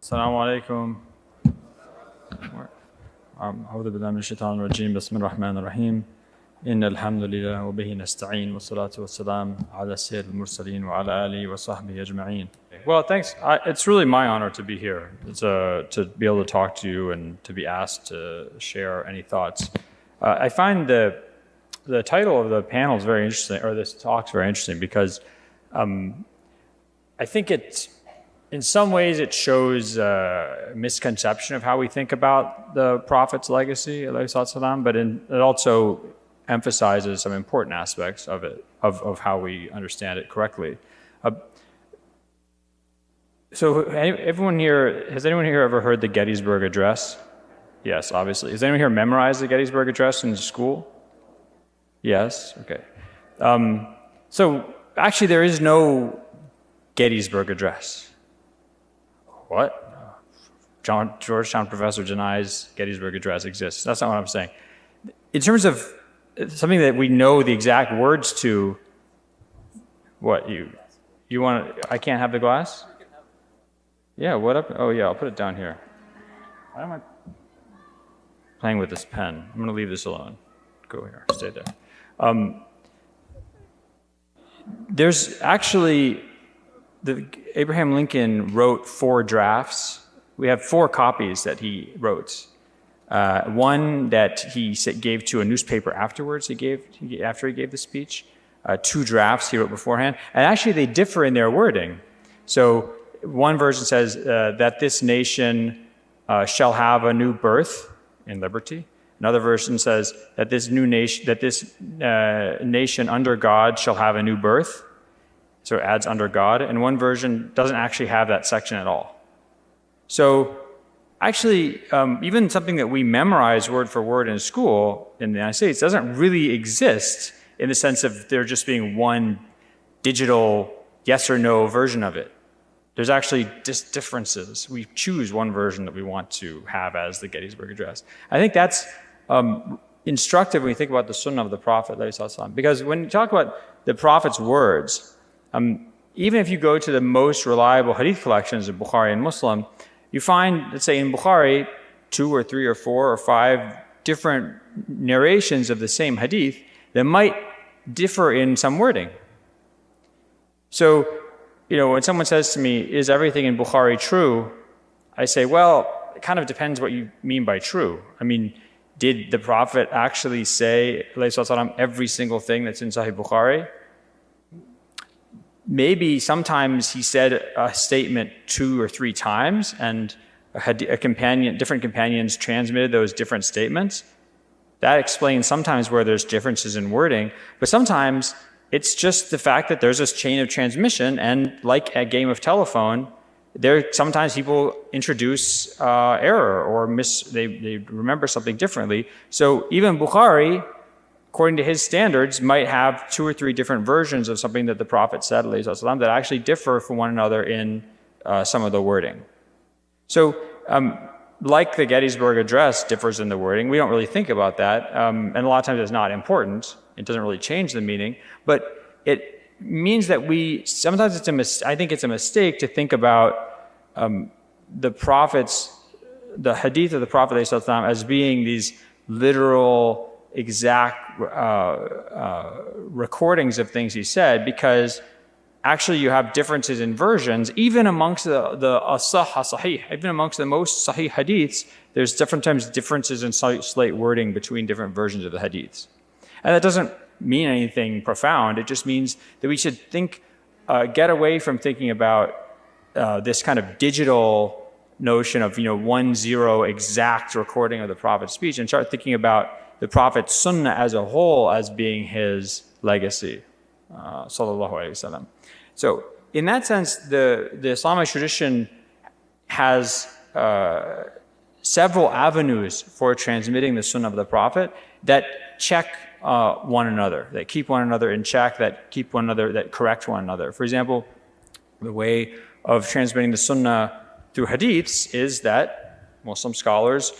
Assalamu alaikum. أعوذ بالله من الشيطان الرجيم. بسم الله الرحمن الرحيم. إن الحمد لله وبه نستعين والصلاة والسلام على سيد المرسلين وعلى آله وصحبه أجمعين. Well, thanks. It's really my honor to be here. It's to be able to talk to you and to be asked to share any thoughts. I find the title of the panel is very interesting, or this talk is very interesting, because I think in some ways it shows a misconception of how we think about the Prophet's legacy, but it also emphasizes some important aspects of it, of how we understand it correctly. So has anyone here ever heard the Gettysburg Address? Yes, obviously. Has anyone here memorized the Gettysburg Address in school? Yes, okay. So actually there is no Gettysburg Address. What? Georgetown professor denies Gettysburg Address exists. That's not what I'm saying. In terms of something that we know the exact words to, what, you want to, I can't have the glass? Yeah, what up? Oh yeah, I'll put it down here. Why am I playing with this pen? I'm going to leave this alone. Go here, stay there. There's actually, Abraham Lincoln wrote 4 drafts. We have 4 copies that he wrote. One that he gave to a newspaper afterwards, after he gave the speech. 2 drafts he wrote beforehand. And actually they differ in their wording. So one version says that this nation shall have a new birth in liberty. Another version says that this nation under God shall have a new birth. So it adds under God. And one version doesn't actually have that section at all. So actually, even something that we memorize word for word in school in the United States doesn't really exist in the sense of there just being one digital yes or no version of it. There's actually just differences. We choose one version that we want to have as the Gettysburg Address. I think that's instructive when you think about the Sunnah of the Prophet, because when you talk about the Prophet's words, even if you go to the most reliable hadith collections of Bukhari and Muslim, you find, let's say in Bukhari, 2 or 3 or 4 or 5 different narrations of the same hadith that might differ in some wording. So, when someone says to me, is everything in Bukhari true? I say, well, it kind of depends what you mean by true. I mean, did the Prophet actually say, every single thing that's in Sahih Bukhari? Maybe sometimes he said a statement 2 or 3 times, and different companions transmitted those different statements. That explains sometimes where there's differences in wording, but sometimes it's just the fact that there's this chain of transmission, and like a game of telephone, sometimes people introduce error or they remember something differently. So even Bukhari, according to his standards, might have 2 or 3 different versions of something that the Prophet said, that actually differ from one another in some of the wording. So, like the Gettysburg Address differs in the wording, we don't really think about that, and a lot of times it's not important. It doesn't really change the meaning, but it means that I think it's a mistake to think about the hadith of the Prophet as being these literal, exact recordings of things he said, because actually you have differences in versions, even amongst the sahih, even amongst the most sahih hadiths, there's sometimes differences in slight wording between different versions of the hadiths. And that doesn't mean anything profound. It just means that we should get away from thinking about this kind of digital notion of 1-0 exact recording of the Prophet's speech, and start thinking about the Prophet's Sunnah as a whole as being his legacy, sallallahu alaihi wasallam. So, in that sense, the Islamic tradition has several avenues for transmitting the Sunnah of the Prophet that check one another, that keep one another in check, that correct one another. For example, the way of transmitting the Sunnah through hadiths is that Muslim scholars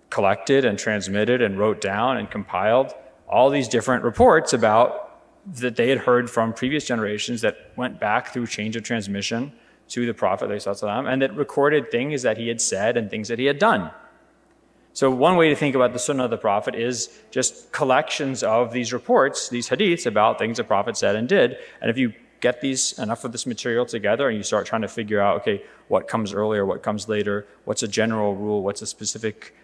collected and transmitted and wrote down and compiled all these different reports that they had heard from previous generations that went back through change of transmission to the Prophet ﷺ, and that recorded things that he had said and things that he had done. So one way to think about the Sunnah of the Prophet is just collections of these reports, these hadiths about things the Prophet said and did. And if you get enough of this material together and you start trying to figure out, okay, what comes earlier, what comes later, what's a general rule, what's a specific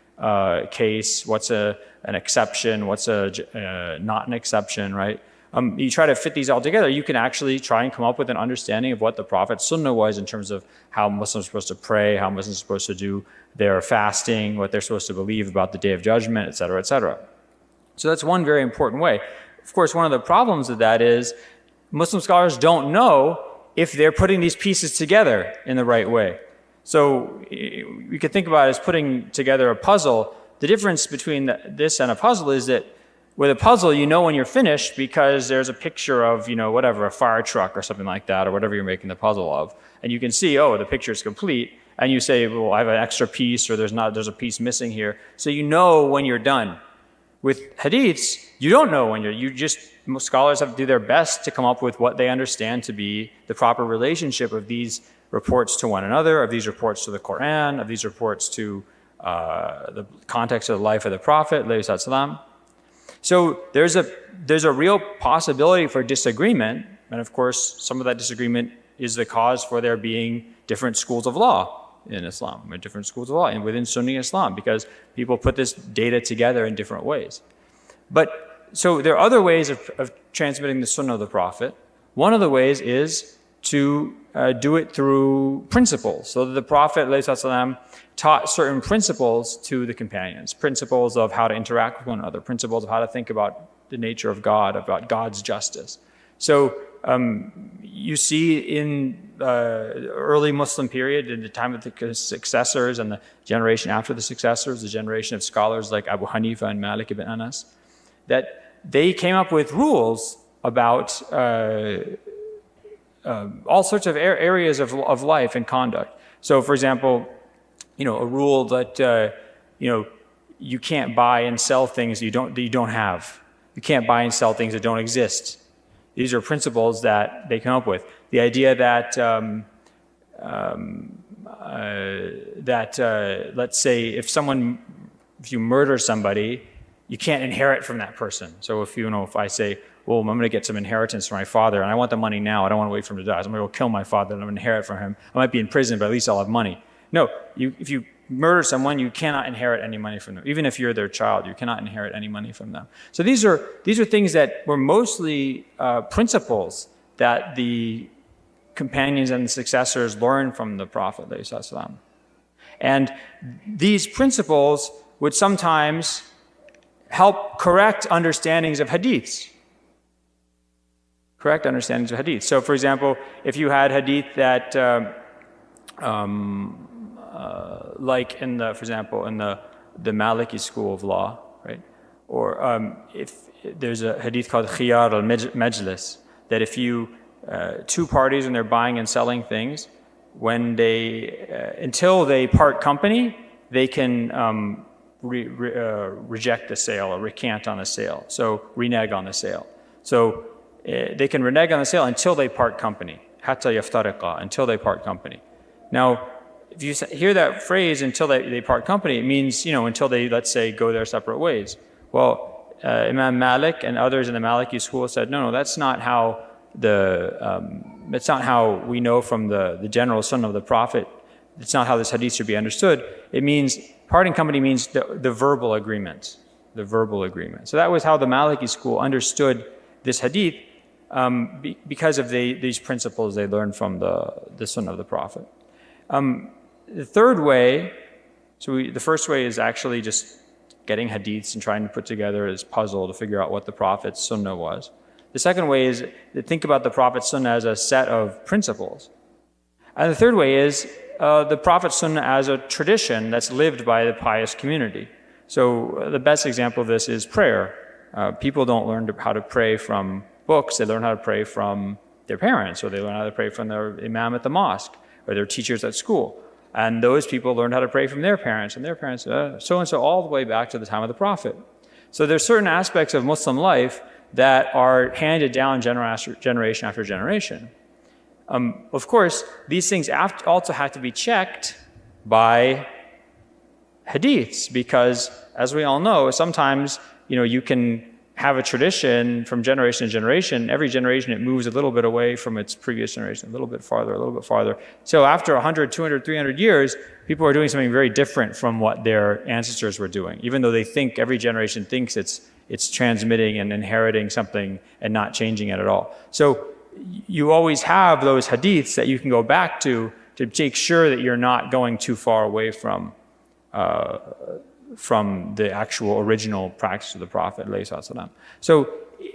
case, what's an exception, what's not an exception, right? You try to fit these all together, you can actually try and come up with an understanding of what the Prophet's Sunnah was in terms of how Muslims are supposed to pray, how Muslims are supposed to do their fasting, what they're supposed to believe about the Day of Judgment, et cetera, et cetera. So that's one very important way. Of course, one of the problems with that is Muslim scholars don't know if they're putting these pieces together in the right way. So you could think about it as putting together a puzzle. The difference between this and a puzzle is that with a puzzle, you know when you're finished because there's a picture of, whatever, a fire truck or something like that, or whatever you're making the puzzle of. And you can see, oh, the picture is complete. And you say, well, I have an extra piece, or there's a piece missing here. So you know when you're done. With hadiths, you don't know when most scholars have to do their best to come up with what they understand to be the proper relationship of these reports to one another, of these reports to the Quran, of these reports to the context of the life of the Prophet, alayhi salatu. So there's a real possibility for disagreement, and of course, some of that disagreement is the cause for there being different schools of law in Islam, or different schools of law within Sunni Islam, because people put this data together in different ways. So there are other ways of transmitting the Sunnah of the Prophet. One of the ways is to do it through principles. So the Prophet ﷺ taught certain principles to the companions, principles of how to interact with one another, principles of how to think about the nature of God, about God's justice. So you see in the early Muslim period, in the time of the successors and the generation after the successors, the generation of scholars like Abu Hanifa and Malik ibn Anas, that they came up with rules about all sorts of areas of life and conduct. So, for example, a rule that you can't buy and sell things that you don't have. You can't buy and sell things that don't exist. These are principles that they come up with. The idea that let's say if you murder somebody, you can't inherit from that person. So if I say, well, I'm going to get some inheritance from my father, and I want the money now. I don't want to wait for him to die. So I'm going to go kill my father, and I'm going to inherit from him. I might be in prison, but at least I'll have money. No, if you murder someone, you cannot inherit any money from them. Even if you're their child, you cannot inherit any money from them. So these are things that were mostly principles that the companions and the successors learned from the Prophet ﷺ. And these principles would sometimes help correct understandings of hadiths. Correct understandings of hadith. So, for example, if you had hadith that, like in the Maliki school of law, right? Or if there's a hadith called khiyar al-majlis, that if two parties when they're buying and selling things, until they part company, they can reject the sale or recant on the sale. So renege on the sale. So they can renege on the sale until they part company. Hatta yaftariqa, until they part company. Now, if you hear that phrase, until they part company, it means, until they, let's say, go their separate ways. Well, Imam Malik and others in the Maliki school said, no, that's not how that's not how we know from the general Sunnah of the Prophet. It's not how this hadith should be understood. It means, parting company means the verbal agreement. The verbal agreement. So that was how the Maliki school understood this hadith, because of these principles they learned from the Sunnah of the Prophet. The third way, the first way is actually just getting hadiths and trying to put together this puzzle to figure out what the Prophet's Sunnah was. The second way is to think about the Prophet's Sunnah as a set of principles. And the third way is the Prophet's Sunnah as a tradition that's lived by the pious community. So the best example of this is prayer. People don't learn how to pray from books, they learn how to pray from their parents, or they learn how to pray from their imam at the mosque, or their teachers at school. And those people learned how to pray from their parents, and their parents, so-and-so, all the way back to the time of the Prophet. So there's certain aspects of Muslim life that are handed down generation after generation. Of course, these things also have to be checked by hadiths, because as we all know, sometimes you can have a tradition from generation to generation. Every generation it moves a little bit away from its previous generation, a little bit farther, a little bit farther. So after 100, 200, 300 years, people are doing something very different from what their ancestors were doing, even though they think every generation thinks it's transmitting and inheriting something and not changing it at all. So you always have those hadiths that you can go back to make sure that you're not going too far away from the actual original practice of the Prophet. So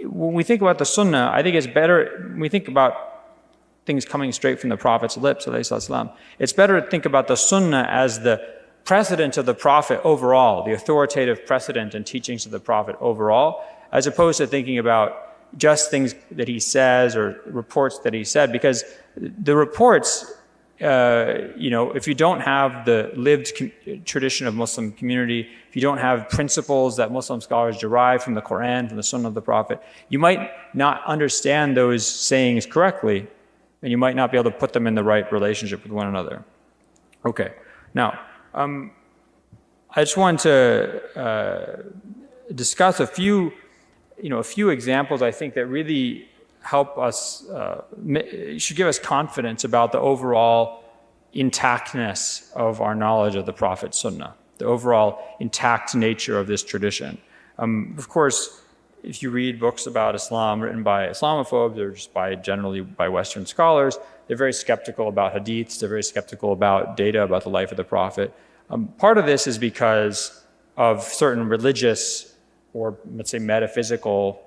when we think about the Sunnah, I think it's better, when we think about things coming straight from the Prophet's lips, it's better to think about the Sunnah as the precedent of the Prophet overall, the authoritative precedent and teachings of the Prophet overall, as opposed to thinking about just things that he says or reports that he said, because the reports, if you don't have the lived tradition of Muslim community, if you don't have principles that Muslim scholars derive from the Quran, from the Sunnah of the Prophet, you might not understand those sayings correctly, and you might not be able to put them in the right relationship with one another. Okay, now, I just want to discuss a few examples I think that really help us, should give us confidence about the overall intactness of our knowledge of the Prophet's Sunnah, the overall intact nature of this tradition. Of course, if you read books about Islam written by Islamophobes or just generally by Western scholars, they're very skeptical about hadiths, they're very skeptical about data about the life of the Prophet. Part of this is because of certain religious or, let's say, metaphysical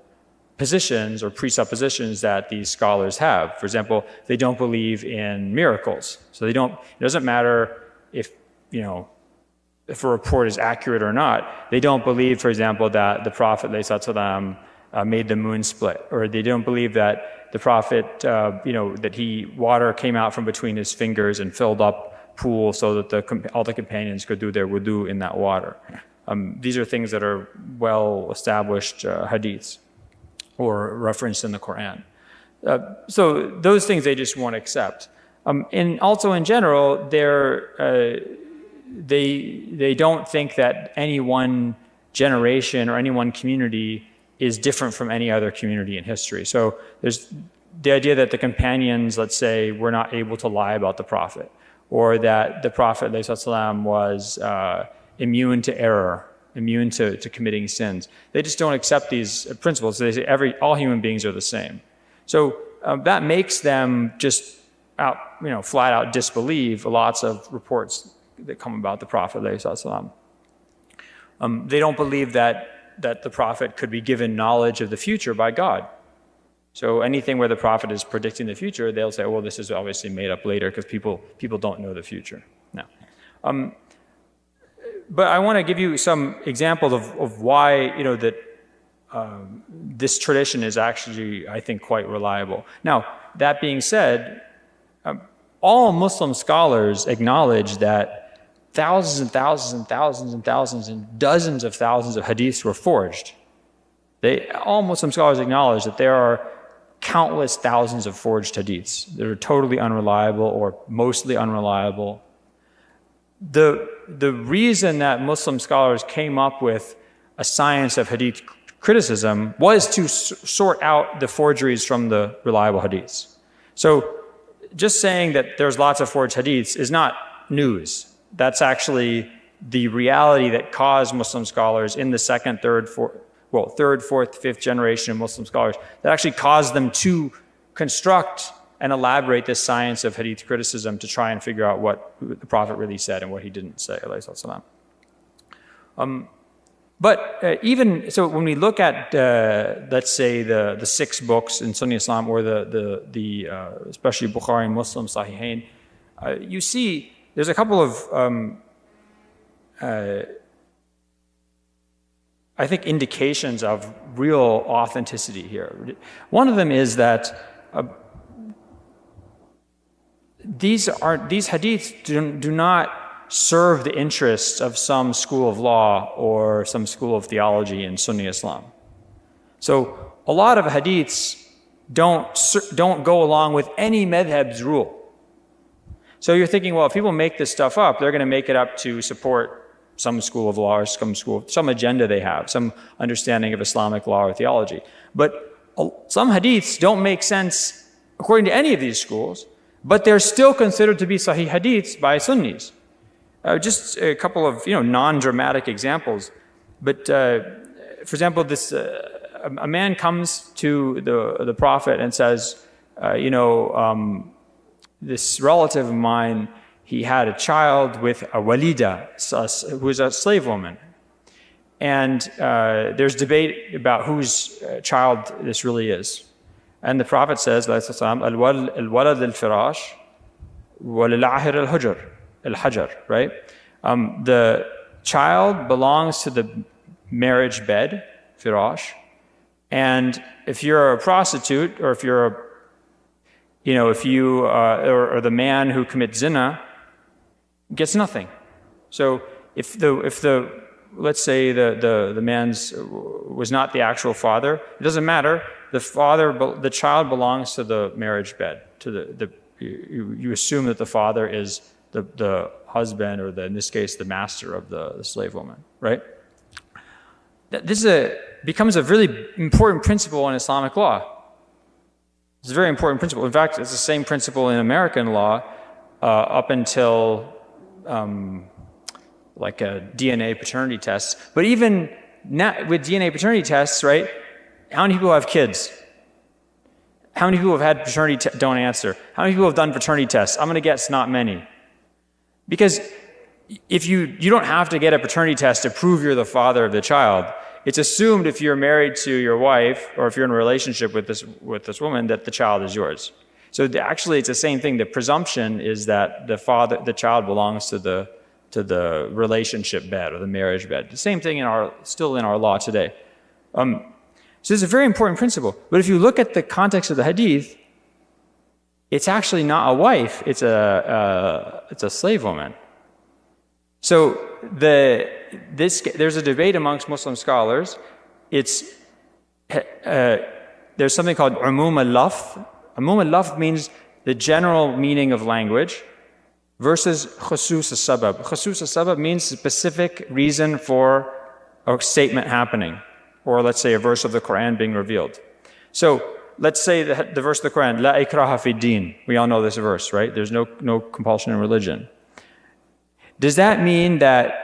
positions or presuppositions that these scholars have. For example, they don't believe in miracles. So it doesn't matter if a report is accurate or not. They don't believe, for example, that the Prophet made the moon split, or they don't believe that the Prophet, that water came out from between his fingers and filled up pools so that all the companions could do their wudu in that water. These are things that are well-established hadiths or referenced in the Quran. So those things they just won't accept. And also in general, they don't think that any one generation or any one community is different from any other community in history. So there's the idea that the companions, let's say, were not able to lie about the Prophet, or that the Prophet ﷺ was immune to error, immune to committing sins. They just don't accept these principles. They say all human beings are the same. So that makes them just flat out disbelieve lots of reports that come about the Prophet ﷺ. They don't believe that the Prophet could be given knowledge of the future by God. So anything where the Prophet is predicting the future, they'll say, well, this is obviously made up later because people don't know the future. No. But I want to give you some examples of why this tradition is actually, I think, quite reliable. Now, that being said, all Muslim scholars acknowledge that thousands and thousands and thousands and thousands and dozens of thousands of hadiths were forged. All Muslim scholars acknowledge that there are countless thousands of forged hadiths that are totally unreliable or mostly unreliable. The reason that Muslim scholars came up with a science of hadith criticism was to sort out the forgeries from the reliable hadiths. So just saying that there's lots of forged hadiths is not news. That's actually the reality that caused Muslim scholars in the second, third, fourth, fifth generation of Muslim scholars, that actually caused them to construct and elaborate this science of hadith criticism to try and figure out what the Prophet really said and what he didn't say. But even so, when we look at, let's say, the 6 books in Sunni Islam, or the especially Bukhari and Muslim Sahihain, you see there's a couple of I think indications of real authenticity here. One of them is that these hadiths do not serve the interests of some school of law or some school of theology in Sunni Islam. So a lot of hadiths don't go along with any madhab's rule. So you're thinking, well, if people make this stuff up, they're going to make it up to support some school of law or some agenda they have, some understanding of Islamic law or theology. But some hadiths don't make sense according to any of these schools, but they're still considered to be sahih hadiths by Sunnis. Just a couple of non-dramatic examples. But for example, a man comes to the Prophet and says, this relative of mine, he had a child with a walida, who was a slave woman. And there's debate about whose child this really is. And the Prophet says, al-walad al-firash wal-ahir al-hajar, right? The child belongs to the marriage bed, firash, and if you're a prostitute, or if you're or the man who commits zina gets nothing. So if let's say the man's was not the actual father, it doesn't matter. The child belongs to the marriage bed. You assume that the father is the husband, or in this case, the master of the slave woman, right? This becomes a really important principle in Islamic law. It's a very important principle. In fact, it's the same principle in American law up until like a DNA paternity test. But even now, with DNA paternity tests, right? How many people have kids? How many people have had paternity don't answer. How many people have done paternity tests? I'm going to guess not many. Because if you don't have to get a paternity test to prove you're the father of the child. It's assumed if you're married to your wife, or if you're in a relationship with this woman, that the child is yours. So actually, it's the same thing. The presumption is that the child belongs to the relationship bed or the marriage bed. The same thing still in our law today. So it's a very important principle. But if you look at the context of the hadith, it's actually not a wife. It's a slave woman. So there's a debate amongst Muslim scholars. There's something called umum al-lafz. Umum al-lafz means the general meaning of language, versus khusus al-sabab. Khusus al-sabab means specific reason for a statement happening, or let's say a verse of the Quran being revealed. So let's say the verse of the Quran, la ikraha fi din. We all know this verse, right? There's no compulsion in religion. Does that mean that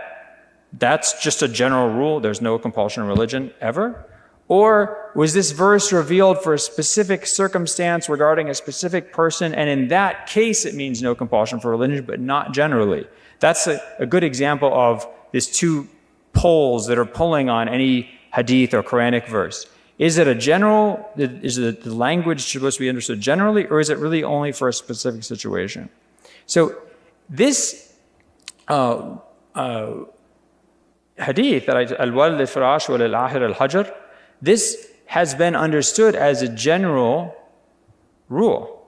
that's just a general rule? There's no compulsion in religion ever? Or was this verse revealed for a specific circumstance regarding a specific person, and in that case it means no compulsion for religion, but not generally? That's a good example of these two poles that are pulling on any hadith or Quranic verse. Is it the language supposed to be understood generally, or is it really only for a specific situation? So this hadith, al-walad al-firash wal-ahir al-hajar, this has been understood as a general rule.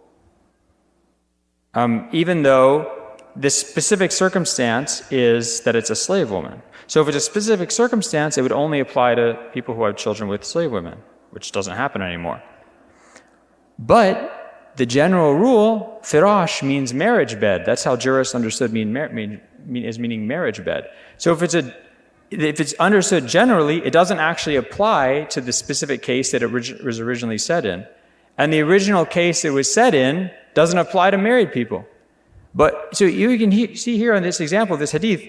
Even though the specific circumstance is that it's a slave woman. So if it's a specific circumstance, it would only apply to people who have children with slave women, which doesn't happen anymore. But the general rule, firash, means marriage bed. That's how jurists understood meaning marriage bed. So if it's understood generally, it doesn't actually apply to the specific case that it was originally said in. And the original case it was said in doesn't apply to married people. But so you can see here in this example, this hadith,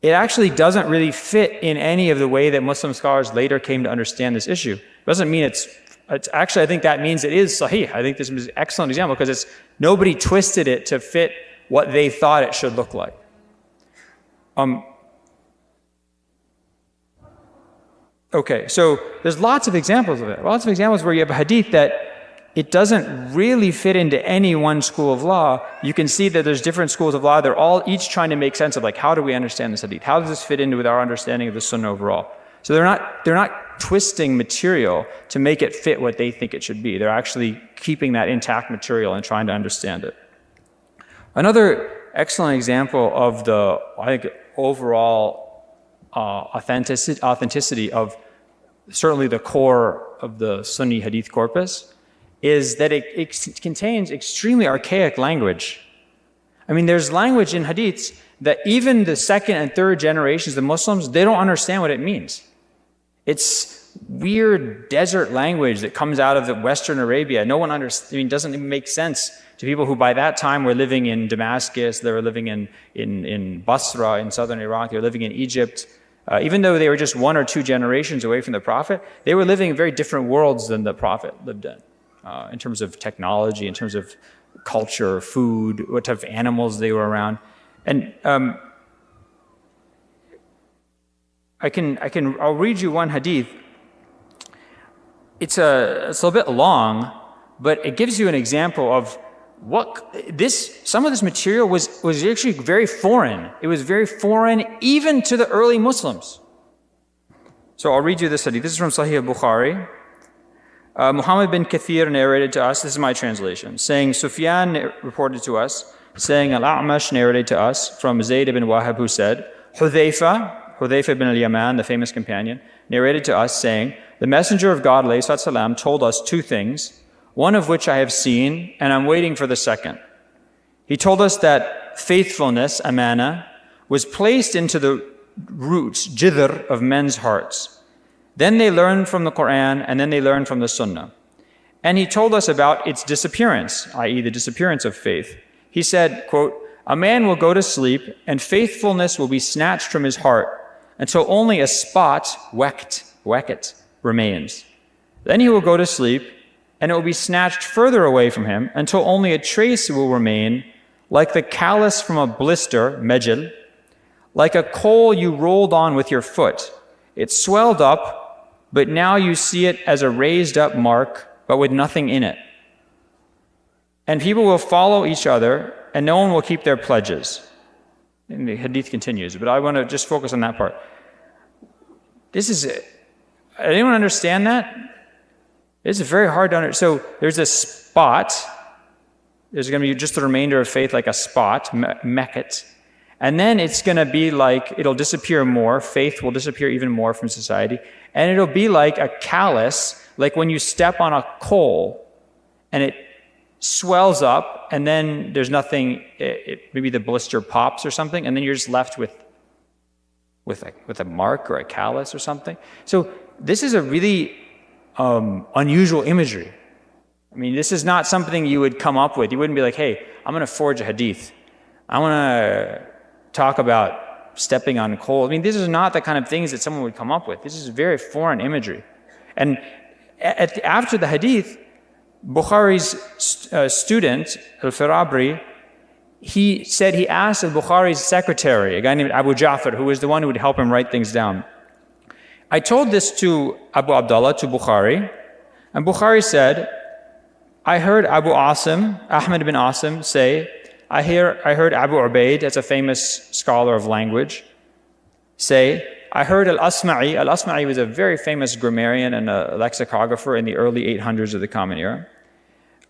it actually doesn't really fit in any of the way that Muslim scholars later came to understand this issue. It doesn't mean it's actually, I think that means it is sahih. I think this is an excellent example because nobody twisted it to fit what they thought it should look like. Okay, so there's lots of examples of it. Lots of examples where you have a hadith that it doesn't really fit into any one school of law. You can see that there's different schools of law. They're all each trying to make sense of, like, how do we understand this hadith? How does this fit into with our understanding of the Sunnah overall? So they're not twisting material to make it fit what they think it should be. They're actually keeping that intact material and trying to understand it. Another excellent example of the, I think, overall authenticity of certainly the core of the Sunni hadith corpus is that it contains extremely archaic language. I mean, there's language in hadiths that even the second and third generations of Muslims, they don't understand what it means. It's weird desert language that comes out of the Western Arabia. No one understands. I mean, it doesn't even make sense to people who by that time were living in Damascus, they were living in Basra, in southern Iraq, they were living in Egypt. Even though they were just 1 or 2 generations away from the Prophet, they were living in very different worlds than the Prophet lived in terms of technology, in terms of culture, food, what type of animals they were around. And I'll read you one hadith. It's a little bit long, but it gives you an example of some of this material was actually very foreign. It was very foreign even to the early Muslims. So I'll read you this hadith. This is from Sahih Bukhari. Muhammad bin Kathir narrated to us, this is my translation, saying, Sufyan reported to us, saying, Al-A'mash narrated to us from Zayd ibn Wahab, who said, Hudhayfa ibn al-Yaman, the famous companion, narrated to us, saying, the Messenger of God, ﷺ, told us 2 things, one of which I have seen, and I'm waiting for the second. He told us that faithfulness, amana, was placed into the roots, jidr, of men's hearts. Then they learn from the Quran, and then they learn from the Sunnah. And he told us about its disappearance, i.e. the disappearance of faith. He said, quote, a man will go to sleep, and faithfulness will be snatched from his heart, until only a spot, waqt, remains. Then he will go to sleep, and it will be snatched further away from him, until only a trace will remain, like the callus from a blister, mejl, like a coal you rolled on with your foot. It swelled up, but now you see it as a raised up mark, but with nothing in it. And people will follow each other, and no one will keep their pledges. And the hadith continues, but I want to just focus on that part. Anyone understand that? It's very hard to understand. So there's a spot. There's going to be just the remainder of faith, like a spot, meket. And then it's going to be like, it'll disappear more. Faith will disappear even more from society. And it'll be like a callus, like when you step on a coal and it swells up, and then there's nothing, maybe the blister pops or something, and then you're just left with a mark or a callus or something. So this is a really unusual imagery. I mean, this is not something you would come up with. You wouldn't be like, hey, I'm going to forge a hadith. I want to talk about stepping on coal. I mean, this is not the kind of things that someone would come up with. This is very foreign imagery. And after the hadith, Bukhari's student, Al-Farabri, he said he asked Bukhari's secretary, a guy named Abu Ja'far, who was the one who would help him write things down. I told this to Abu Abdullah, to Bukhari, and Bukhari said, I heard Abu Asim, Ahmed bin Asim, say, I heard Abu Ubaid, that's a famous scholar of language, say, I heard Al-Asma'i. Al-Asma'i was a very famous grammarian and a lexicographer in the early 800s of the Common Era.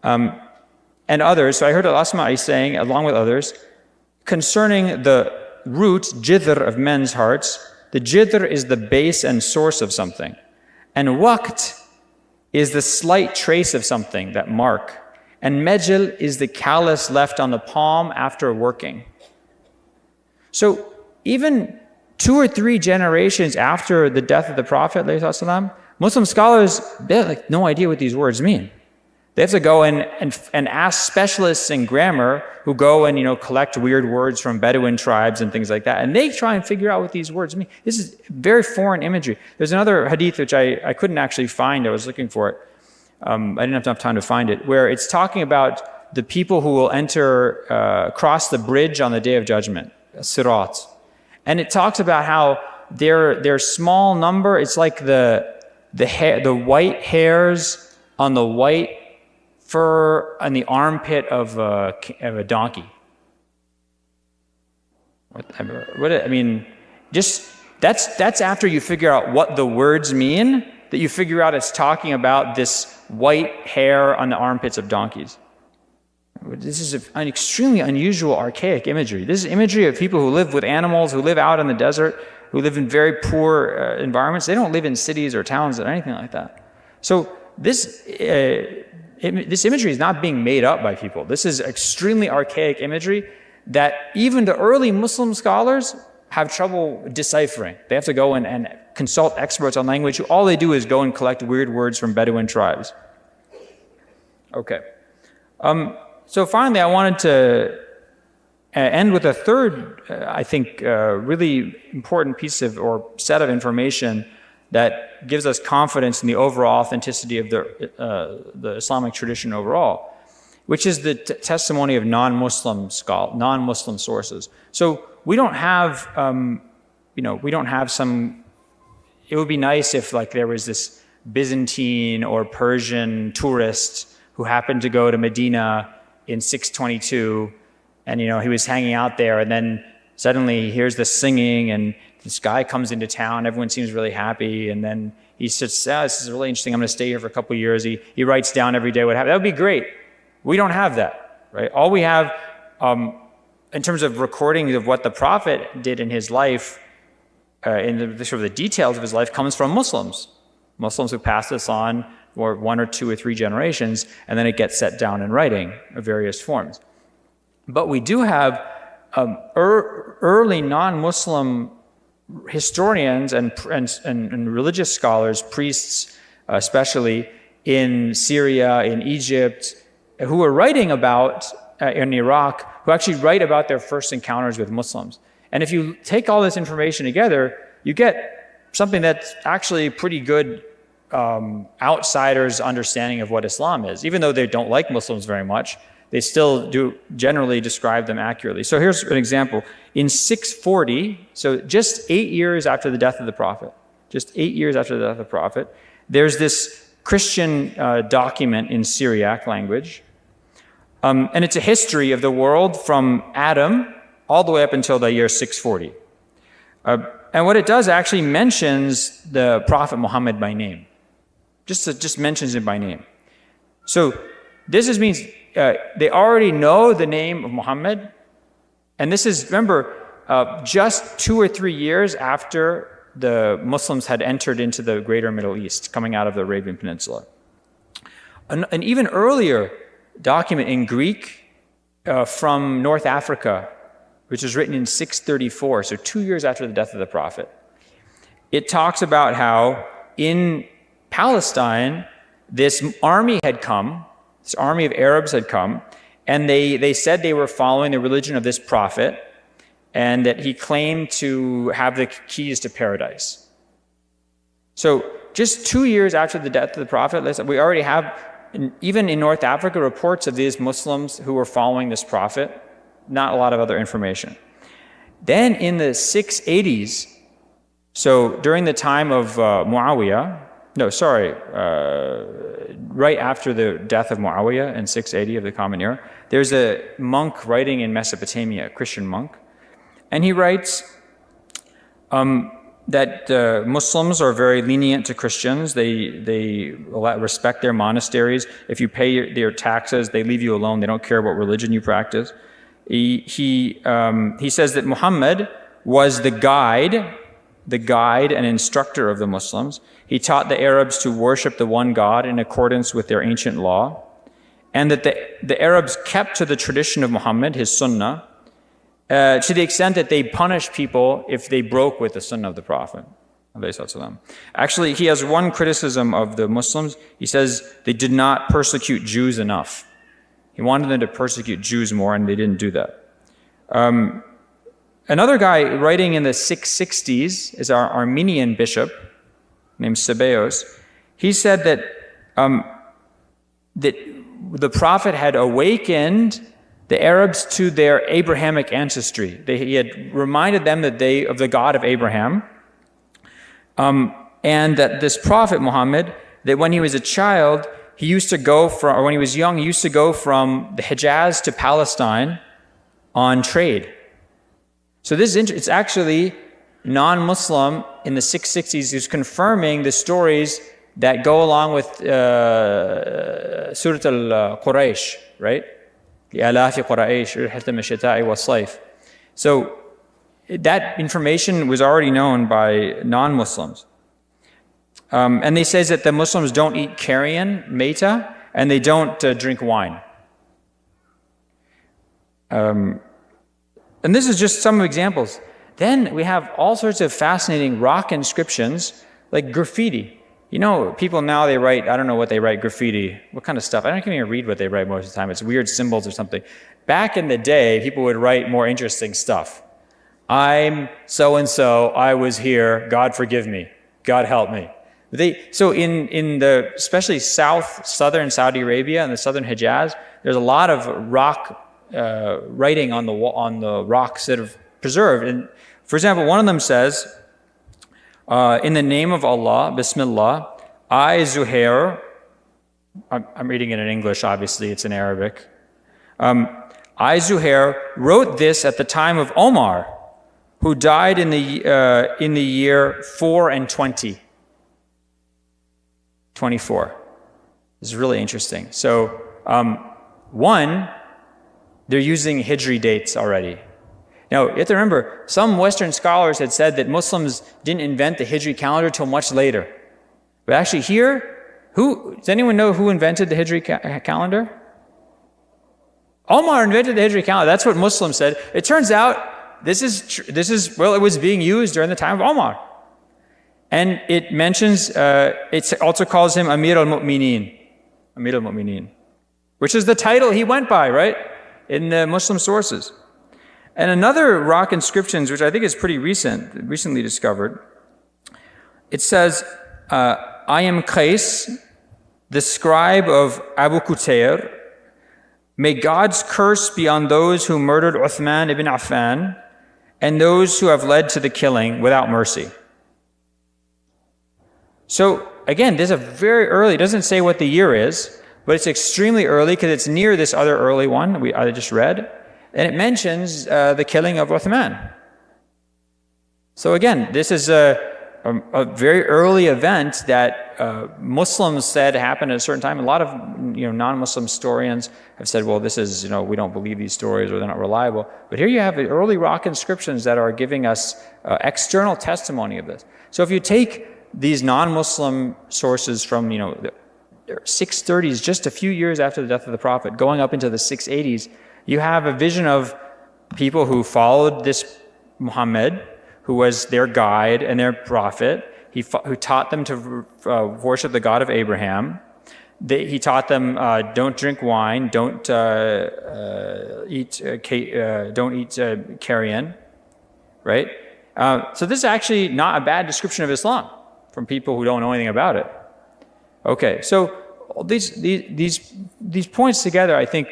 And others, so I heard Al-Asma'i saying, along with others, concerning the root, jidr, of men's hearts, the jidr is the base and source of something. And waqt is the slight trace of something, that mark. And mejl is the callus left on the palm after working. So even 2 or 3 generations after the death of the Prophet, Muslim scholars, they have like no idea what these words mean. They have to go and ask specialists in grammar who go and collect weird words from Bedouin tribes and things like that. And they try and figure out what these words mean. This is very foreign imagery. There's another hadith which I couldn't actually find. I was looking for it. I didn't have enough time to find it, where it's talking about the people who will cross the bridge on the Day of Judgment, Sirat. And it talks about how their small number, it's like the white hairs on the white fur on the armpit of a donkey. That's after you figure out what the words mean, that you figure out it's talking about this white hair on the armpits of donkeys. This is an extremely unusual, archaic imagery. This is imagery of people who live with animals, who live out in the desert, who live in very poor environments. They don't live in cities or towns or anything like that. So this this imagery is not being made up by people. This is extremely archaic imagery that even the early Muslim scholars have trouble deciphering. They have to go and consult experts on language who all they do is go and collect weird words from Bedouin tribes. Okay. So finally, I wanted to end with a third, I think, really important piece of or set of information that gives us confidence in the overall authenticity of the Islamic tradition overall, which is the testimony of non-Muslim sources. So we don't have, we don't have some. It would be nice if like there was this Byzantine or Persian tourist who happened to go to Medina in 622, and he was hanging out there, and then suddenly he hears the singing, and this guy comes into town. Everyone seems really happy, and then he says, "This is really interesting. I'm going to stay here for a couple of years." He writes down every day what happened. That would be great. We don't have that, right? All we have, in terms of recordings of what the Prophet did in his life, in the sort of the details of his life, comes from Muslims who passed this on for 1 or 2 or 3 generations, and then it gets set down in writing of various forms. But we do have early non-Muslim historians and religious scholars, priests especially, in Syria, in Egypt, who are writing about, in Iraq, who actually write about their first encounters with Muslims. And if you take all this information together, you get something that's actually pretty good outsiders' understanding of what Islam is. Even though they don't like Muslims very much, they still do generally describe them accurately. So here's an example. In 640, so just 8 years after the death of the Prophet, there's this Christian document in Syriac language. And it's a history of the world from Adam all the way up until the year 640. And what it does actually mentions the Prophet Muhammad by name. Just mentions him by name. So this just means they already know the name of Muhammad. And this is, remember, just 2 or 3 years after the Muslims had entered into the greater Middle East, coming out of the Arabian Peninsula. An even earlier document in Greek from North Africa, which was written in 634, so 2 years after the death of the Prophet. It talks about how in Palestine, this army had come, this army of Arabs had come, and they said they were following the religion of this prophet, and that he claimed to have the keys to paradise. So just 2 years after the death of the Prophet, we already have, even in North Africa, reports of these Muslims who were following this prophet. Not a lot of other information. Then in the 680s, so during the time of right after the death of Muawiyah in 680 of the Common Era, there's a monk writing in Mesopotamia, a Christian monk, and he writes that Muslims are very lenient to Christians. They respect their monasteries. If you pay their taxes, they leave you alone. They don't care what religion you practice. He says that Muhammad was the guide and instructor of the Muslims. He taught the Arabs to worship the one God in accordance with their ancient law, and that the Arabs kept to the tradition of Muhammad, his Sunnah, to the extent that they punished people if they broke with the Sunnah of the Prophet. Actually, he has one criticism of the Muslims. He says they did not persecute Jews enough. He wanted them to persecute Jews more, and they didn't do that. Another guy writing in the 660s is our Armenian bishop named Sebeos. He said that the Prophet had awakened the Arabs to their Abrahamic ancestry. He had reminded them that of the God of Abraham, and that this Prophet Muhammad, that when he was a child, he used to go from, or when he was young, he used to go from the Hijaz to Palestine on trade. So it's actually non-Muslim in the 660s who's confirming the stories that go along with Surah Al-Quraysh, right? لِآلَافِ قُرَيْشٍ رِحْلَةَ الشِّتَاءِ وَالصَّيْفِ. So that information was already known by non-Muslims. And they say that the Muslims don't eat carrion, meta, and they don't drink wine. And this is just some examples. Then we have all sorts of fascinating rock inscriptions, like graffiti. You know, people now, they write, I don't know what they write, graffiti. What kind of stuff? I don't even read what they write most of the time. It's weird symbols or something. Back in the day, people would write more interesting stuff. I'm so-and-so, I was here, God forgive me, God help me. So in the, especially southern Saudi Arabia and the southern Hijaz, there's a lot of rock writing on the rocks that are preserved. And for example, one of them says, in the name of Allah, Bismillah, I, Zuhair, I'm reading it in English, obviously, it's in Arabic. I, Zuhair, wrote this at the time of Omar, who died in the year 4 and 20. 24. This is really interesting. So, one, they're using Hijri dates already. Now, you have to remember, some Western scholars had said that Muslims didn't invent the Hijri calendar till much later. But actually here, does anyone know who invented the Hijri calendar? Omar invented the Hijri calendar. That's what Muslims said. It turns out this is well, it was being used during the time of Omar. And it mentions, it also calls him Amir al-Mu'mineen, which is the title he went by, right? In the Muslim sources. And another rock inscriptions, which I think is pretty recently discovered, it says, I am Qais, the scribe of Abu Qutayr. May God's curse be on those who murdered Uthman ibn Affan and those who have led to the killing without mercy. So again, this is a very early, it doesn't say what the year is, but it's extremely early because it's near this other early one I just read. And it mentions the killing of Uthman. So again, this is a very early event that Muslims said happened at a certain time. A lot of non-Muslim historians have said, well, this is, we don't believe these stories or they're not reliable. But here you have the early rock inscriptions that are giving us external testimony of this. So if you take these non-Muslim sources from, the 630s, just a few years after the death of the Prophet, going up into the 680s, you have a vision of people who followed this Muhammad, who was their guide and their prophet, who taught them to worship the God of Abraham. He taught them don't drink wine, don't eat carrion, right? So this is actually not a bad description of Islam from people who don't know anything about it. Okay, so these points together, I think.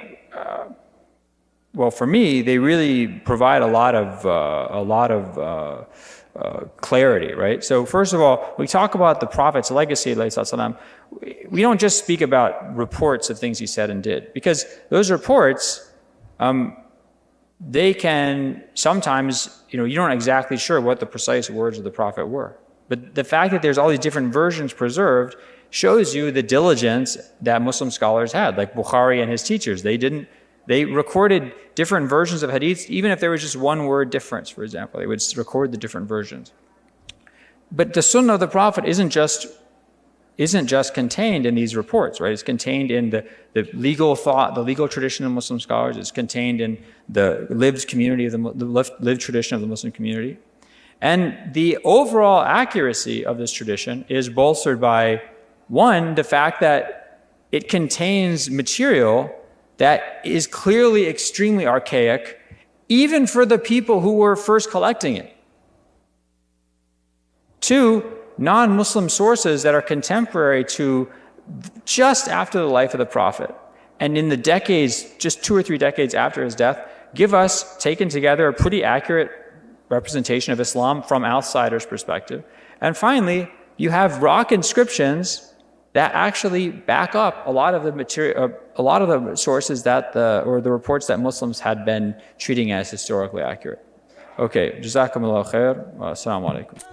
Well, for me, they really provide a lot of clarity, right? So first of all, we talk about the Prophet's legacy, we don't just speak about reports of things he said and did, because those reports, they can sometimes, you're not exactly sure what the precise words of the Prophet were. But the fact that there's all these different versions preserved shows you the diligence that Muslim scholars had, like Bukhari and his teachers. They recorded different versions of hadiths, even if there was just one word difference, for example. They would record the different versions. But the Sunnah of the Prophet isn't just contained in these reports, right? It's contained in the legal thought, the legal tradition of Muslim scholars. It's contained in the lived community of the lived tradition of the Muslim community. And the overall accuracy of this tradition is bolstered by, one, the fact that it contains material that is clearly extremely archaic, even for the people who were first collecting it. Two, non-Muslim sources that are contemporary to just after the life of the Prophet, and in the decades, just 2 or 3 decades after his death, give us, taken together, a pretty accurate representation of Islam from outsiders' perspective. And finally, you have rock inscriptions that actually back up a lot of the material, a lot of the sources or the reports that Muslims had been treating as historically accurate. Okay, jazakumullah khair. Assalamu alaikum.